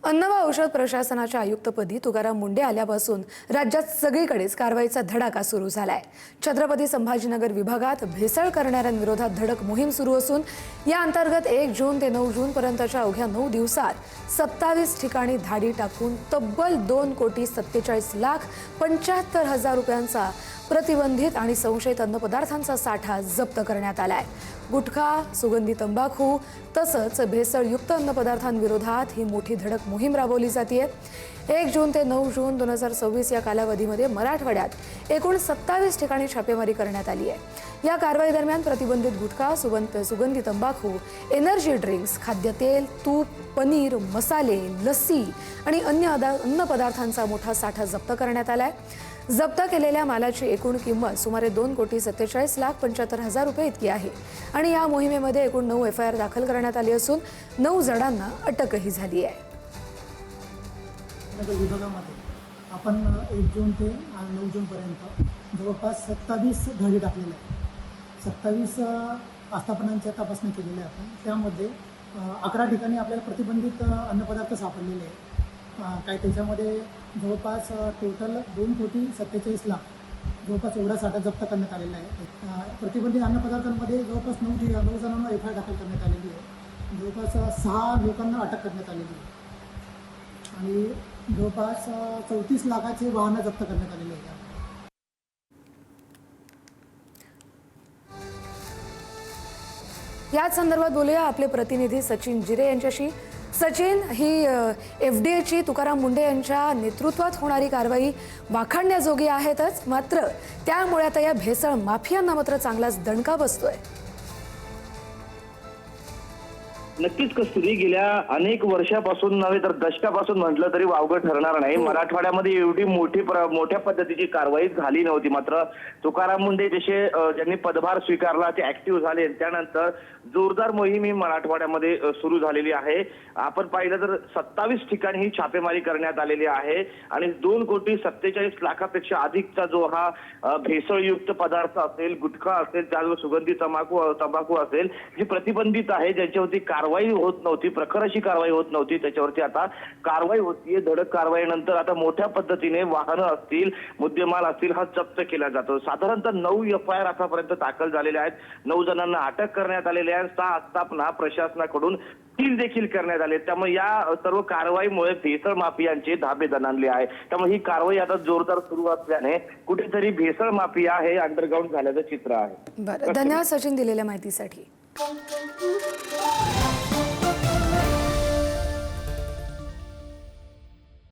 अन्न व औषध प्रशासनाच्या आयुक्तपदी तुकाराम मुंढे आल्यापासून राज्यात सगळीकडेच कारवाईचा धडाका सुरू झालाय। छत्रपती संभाजीनगर विभागात भेसळ करणाऱ्यांविरोधात धडक मोहीम सुरू असून या अंतर्गत 1 जून ते 9 जून पर्यंतच्या अवघ्या 9 दिवसात 27 ठिकाणी धाडी टाकून तब्बल 2,47,75,000 रुपयांचा प्रतिबंधित आणि संशयित अन्नपदार्थांचा साठा जप्त करण्यात आलाय। गुटखा, सुगंधी तंबाखू तसंच भेसळयुक्त अन्नपदार्थांविरोधात ही मोठी धडक मोहीम राबवली जाते। 1 जून ते 9 जून 2026 या कालावधीमध्ये मराठवाड्यात एकूण 27 ठिकाणी छापेमारी करण्यात आली आहे। या कारवाई दरम्यान प्रतिबंधित गुटखा, सुगंधी तंबाखू, एनर्जी ड्रिंक्स, खाद्यतेल, तूप, पनीर, मसाले, लस्सी आणि अन्य अन्नपदार्थांचा मोठा साठा जप्त करण्यात आलाय। जप्त केलेल्या मालाची एकूण किंमत सुमारे 2,47,75,000 रुपये इतकी आहे आणि या मोहिमेमध्ये एकूण 9 FIR दाखल करण्यात आली असून 9 जणांना अटकही झाली आहे। विभागामध्ये आपण 1 जून ते 9 जूनपर्यंत जवळपास 27 धाडी टाकलेल्या आहेत। 27 आस्थापनांच्या तपासणी केलेल्या आहे आपण। त्यामध्ये 11 ठिकाणी आपल्याला प्रतिबंधित अन्नपदार्थ सापडलेले आहेत। काय त्याच्यामध्ये जवळपास टोटल 2,47,00,000 जवळपास एवढा साठा जप्त करण्यात आलेला आहे। प्रतिबंधित अन्नपदार्थांमध्ये जवळपास 9 जणांना FIR दाखल करण्यात आलेली आहे। जवळपास 6 लोकांना अटक करण्यात आलेली आहे आणि जवळपास 34 लाखाचे वाहनं जप्त करण्यात आलेले आहेत। याच संदर्भात बोलूया आपले प्रतिनिधी सचिन जिरे यांच्याशी। सचिन, ही FDAची तुकाराम मुंढे यांच्या नेतृत्वात होणारी कारवाई वाखाणण्याजोगी आहेतच, मात्र त्यामुळे आता या भेसळ माफियांना मात्र चांगलाच दणका बसतोय। नक्कीच कस्तुरी, गेल्या अनेक वर्षापासून नव्हे तर दशकापासून म्हटलं तरी वावगं ठरणार नाही। मराठवाड्यामध्ये एवढी मोठ्या पद्धतीची कारवाई झाली नव्हती। मात्र तुकाराम मुंढे जसे ज्यांनी पदभार स्वीकारला ते ऍक्टिव्ह झाले, त्यानंतर जोरदार मोहीम ही मराठवाड्यामध्ये सुरू झालेली आहे। आपण पाहिलं तर 27 ठिकाणी ही छापेमारी करण्यात आलेली आहे आणि 2,47,00,000पेक्षा अधिकचा जो हा भेसळयुक्त पदार्थ असेल, गुटखा असेल, त्याचबरोबर सुगंधी तंबाखू असेल, जी प्रतिबंधित आहे, ज्यांच्यावरती कारवाई होत नव्हती, प्रखर अशी कारवाई होत नव्हती, त्याच्यावरती आता कारवाई होतीये। धडक कारवाईनंतर आता मोठ्या पद्धतीने वाहनं असतील, मुद्देमाल असतील, हा जप्त केला जातो। साधारणतः 9 FIR आतापर्यंत दाखल झालेले आहेत। 9 जणांना अटक करण्यात आलेली आहे। 6 आस्थापना प्रशासनाकडून सील देखील करण्यात आले। त्यामुळे या सर्व कारवाईमुळे भेसळ माफियांचे धाबे दणाणले आहे। त्यामुळे ही कारवाई आता जोरदार सुरू असल्याने कुठेतरी भेसळ माफिया हे अंडरग्राऊंड झाल्याचं चित्र आहे। बरं, धन्यवाद सचिन दिलेल्या माहितीसाठी।